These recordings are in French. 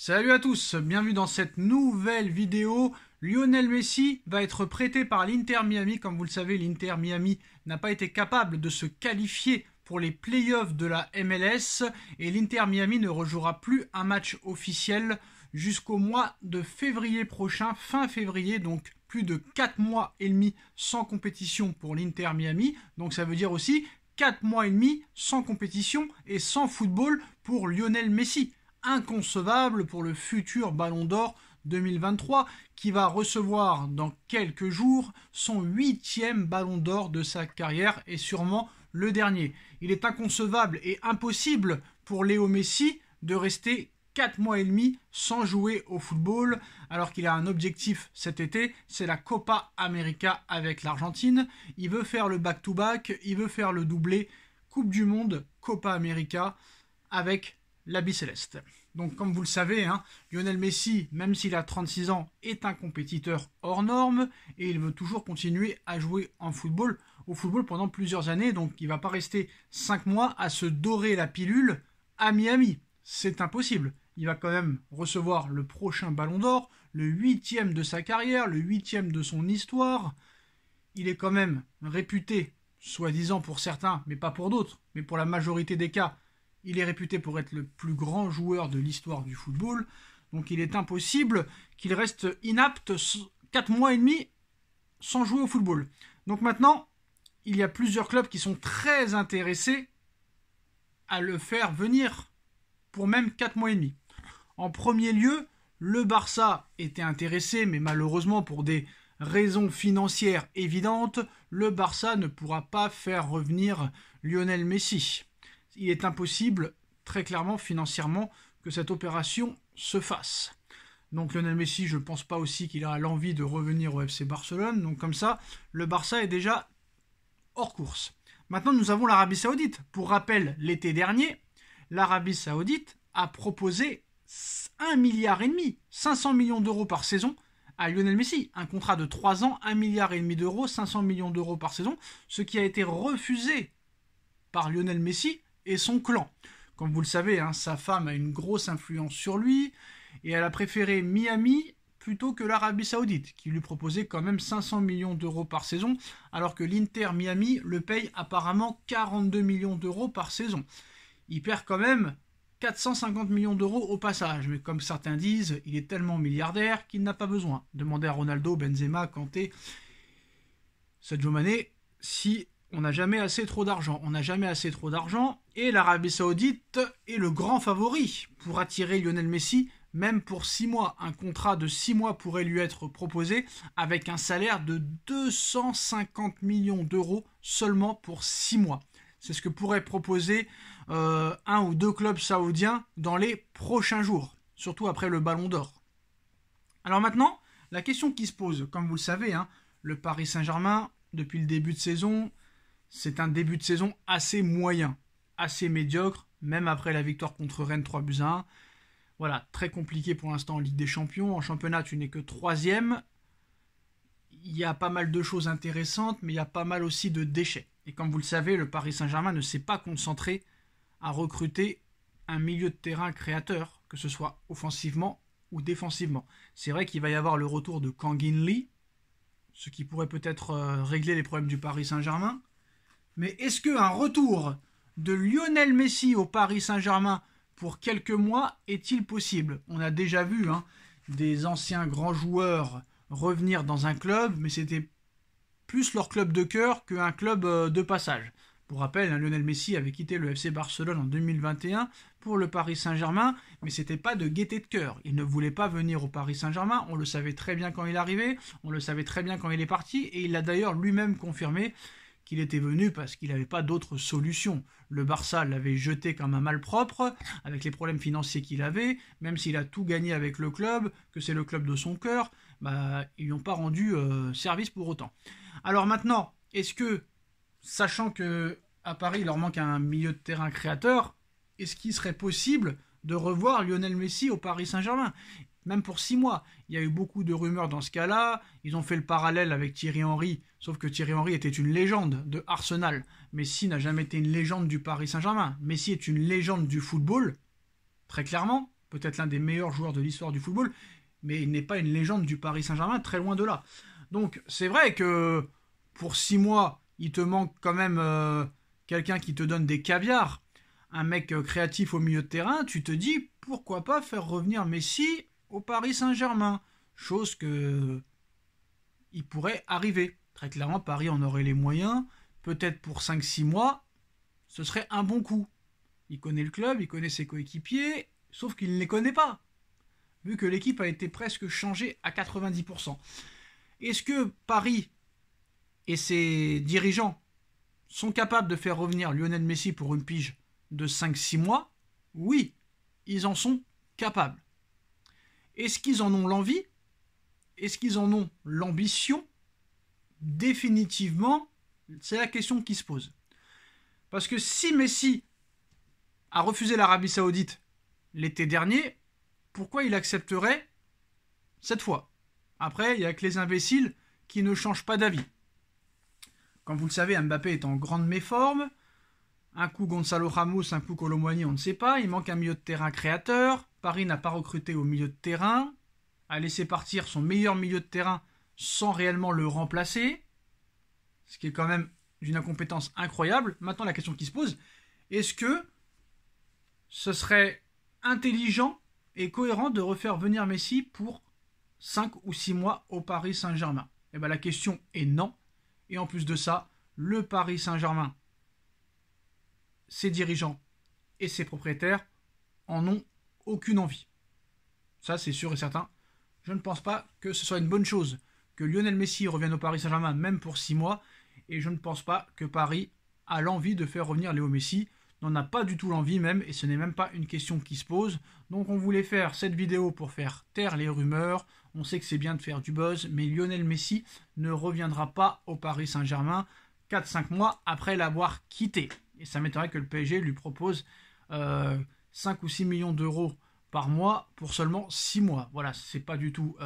Salut à tous, bienvenue dans cette nouvelle vidéo. Lionel Messi va être prêté par l'Inter Miami. Comme vous le savez, l'Inter Miami n'a pas été capable de se qualifier pour les playoffs de la MLS et l'Inter Miami ne rejouera plus un match officiel jusqu'au mois de février prochain, fin février, donc plus de 4 mois et demi sans compétition pour l'Inter Miami. Donc ça veut dire aussi 4 mois et demi sans compétition et sans football pour Lionel Messi. Inconcevable pour le futur Ballon d'Or 2023 qui va recevoir dans quelques jours son 8e Ballon d'Or de sa carrière et sûrement le dernier. Il est inconcevable et impossible pour Léo Messi de rester 4 mois et demi sans jouer au football alors qu'il a un objectif cet été, c'est la Copa América avec l'Argentine. Il veut faire le back-to-back, il veut faire le doublé Coupe du Monde, Copa América avec l'Albiceleste. Donc comme vous le savez, Lionel Messi, même s'il a 36 ans, est un compétiteur hors norme et il veut toujours continuer à jouer au football pendant plusieurs années. Donc il ne va pas rester 5 mois à se dorer la pilule à Miami. C'est impossible. Il va quand même recevoir le prochain Ballon d'Or, le 8e de sa carrière, le 8e de son histoire. Il est quand même réputé, soi-disant pour certains, mais pas pour d'autres, mais pour la majorité des cas, il est réputé pour être le plus grand joueur de l'histoire du football. Donc il est impossible qu'il reste inapte 4 mois et demi sans jouer au football. Donc maintenant, il y a plusieurs clubs qui sont très intéressés à le faire venir pour même 4 mois et demi. En premier lieu, le Barça était intéressé, mais malheureusement pour des raisons financières évidentes, le Barça ne pourra pas faire revenir Lionel Messi. Il est impossible, très clairement, financièrement, que cette opération se fasse. Donc Lionel Messi, je ne pense pas aussi qu'il a l'envie de revenir au FC Barcelone. Donc comme ça, le Barça est déjà hors course. Maintenant, nous avons l'Arabie Saoudite. Pour rappel, l'été dernier, l'Arabie Saoudite a proposé 1,5 milliard, 500 millions d'euros par saison à Lionel Messi. Un contrat de 3 ans, 1,5 milliard d'euros, 500 millions d'euros par saison, ce qui a été refusé par Lionel Messi et son clan. Comme vous le savez, sa femme a une grosse influence sur lui et elle a préféré Miami plutôt que l'Arabie Saoudite, qui lui proposait quand même 500 millions d'euros par saison, alors que l'Inter Miami le paye apparemment 42 millions d'euros par saison. Il perd quand même 450 millions d'euros au passage, mais comme certains disent, il est tellement milliardaire qu'il n'a pas besoin. Demandez à Ronaldo, Benzema, Kanté, Sadio Mané, si on n'a jamais assez trop d'argent. On n'a jamais assez trop d'argent et l'Arabie Saoudite est le grand favori pour attirer Lionel Messi, même pour 6 mois. Un contrat de 6 mois pourrait lui être proposé avec un salaire de 250 millions d'euros seulement pour 6 mois. C'est ce que pourrait proposer un ou deux clubs saoudiens dans les prochains jours, surtout après le Ballon d'Or. Alors maintenant, la question qui se pose, comme vous le savez, le Paris Saint-Germain, depuis le début de saison, c'est un début de saison assez moyen, assez médiocre, même après la victoire contre Rennes 3-1. Voilà, très compliqué pour l'instant en Ligue des Champions. En championnat, tu n'es que 3e. Il y a pas mal de choses intéressantes, mais il y a pas mal aussi de déchets. Et comme vous le savez, le Paris Saint-Germain ne s'est pas concentré à recruter un milieu de terrain créateur, que ce soit offensivement ou défensivement. C'est vrai qu'il va y avoir le retour de Kang In Lee, ce qui pourrait peut-être régler les problèmes du Paris Saint-Germain. Mais est-ce qu'un retour de Lionel Messi au Paris Saint-Germain pour quelques mois est-il possible? On a déjà vu des anciens grands joueurs revenir dans un club, mais c'était plus leur club de cœur qu'un club de passage. Pour rappel, Lionel Messi avait quitté le FC Barcelone en 2021 pour le Paris Saint-Germain, mais c'était pas de gaieté de cœur. Il ne voulait pas venir au Paris Saint-Germain, on le savait très bien quand il arrivait, on le savait très bien quand il est parti, et il l'a d'ailleurs lui-même confirmé qu'il était venu parce qu'il n'avait pas d'autre solution. Le Barça l'avait jeté comme un malpropre, avec les problèmes financiers qu'il avait, même s'il a tout gagné avec le club, que c'est le club de son cœur, ils lui ont pas rendu service pour autant. Alors maintenant, est-ce que, sachant que à Paris il leur manque un milieu de terrain créateur, est-ce qu'il serait possible de revoir Lionel Messi au Paris Saint-Germain? Même pour 6 mois. Il y a eu beaucoup de rumeurs dans ce cas-là. Ils ont fait le parallèle avec Thierry Henry, sauf que Thierry Henry était une légende de Arsenal. Messi n'a jamais été une légende du Paris Saint-Germain. Messi est une légende du football, très clairement, peut-être l'un des meilleurs joueurs de l'histoire du football, mais il n'est pas une légende du Paris Saint-Germain, très loin de là. Donc c'est vrai que pour 6 mois, il te manque quand même quelqu'un qui te donne des caviars, un mec créatif au milieu de terrain, tu te dis pourquoi pas faire revenir Messi au Paris Saint-Germain, chose que il pourrait arriver. Très clairement, Paris en aurait les moyens, peut-être pour 5-6 mois, ce serait un bon coup. Il connaît le club, il connaît ses coéquipiers, sauf qu'il ne les connaît pas, vu que l'équipe a été presque changée à 90%. Est-ce que Paris et ses dirigeants sont capables de faire revenir Lionel Messi pour une pige de 5-6 mois? Oui, ils en sont capables. Est-ce qu'ils en ont l'envie? Est-ce qu'ils en ont l'ambition? Définitivement, c'est la question qui se pose. Parce que si Messi a refusé l'Arabie Saoudite l'été dernier, pourquoi il accepterait cette fois? Après, il n'y a que les imbéciles qui ne changent pas d'avis. Comme vous le savez, Mbappé est en grande méforme. Un coup Gonzalo Ramos, un coup Kolo Muani, on ne sait pas. Il manque un milieu de terrain créateur. Paris n'a pas recruté au milieu de terrain. A laissé partir son meilleur milieu de terrain sans réellement le remplacer. Ce qui est quand même d'une incompétence incroyable. Maintenant, la question qui se pose, est-ce que ce serait intelligent et cohérent de refaire venir Messi pour 5 ou 6 mois au Paris Saint-Germain? Eh bien, la question est non. Et en plus de ça, le Paris Saint-Germain, ses dirigeants et ses propriétaires en ont aucune envie. Ça, c'est sûr et certain. Je ne pense pas que ce soit une bonne chose que Lionel Messi revienne au Paris Saint-Germain, même pour 6 mois. Et je ne pense pas que Paris a l'envie de faire revenir Léo Messi. N'en a pas du tout l'envie même, et ce n'est même pas une question qui se pose. Donc on voulait faire cette vidéo pour faire taire les rumeurs. On sait que c'est bien de faire du buzz, mais Lionel Messi ne reviendra pas au Paris Saint-Germain 4-5 mois après l'avoir quitté. Et ça m'étonnerait que le PSG lui propose 5 ou 6 millions d'euros par mois pour seulement 6 mois. Voilà, c'est pas du tout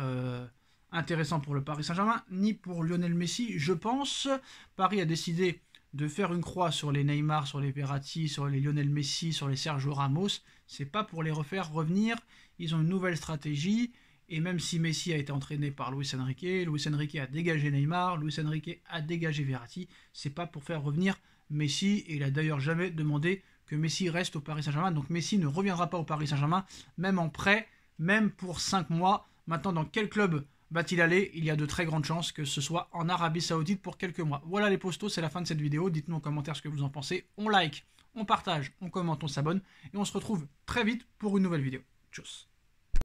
intéressant pour le Paris Saint-Germain, ni pour Lionel Messi, je pense. Paris a décidé de faire une croix sur les Neymar, sur les Verratti, sur les Lionel Messi, sur les Sergio Ramos. C'est pas pour les refaire revenir. Ils ont une nouvelle stratégie. Et même si Messi a été entraîné par Luis Enrique a dégagé Neymar, Luis Enrique a dégagé Verratti, c'est pas pour faire revenir Messi. Et il a d'ailleurs jamais demandé que Messi reste au Paris Saint-Germain. Donc Messi ne reviendra pas au Paris Saint-Germain, même en prêt, même pour 5 mois. Maintenant, dans quel club va-t-il aller? Il y a de très grandes chances que ce soit en Arabie Saoudite pour quelques mois. Voilà les postos, c'est la fin de cette vidéo. Dites-nous en commentaire ce que vous en pensez. On like, on partage, on commente, on s'abonne. Et on se retrouve très vite pour une nouvelle vidéo. Tchuss.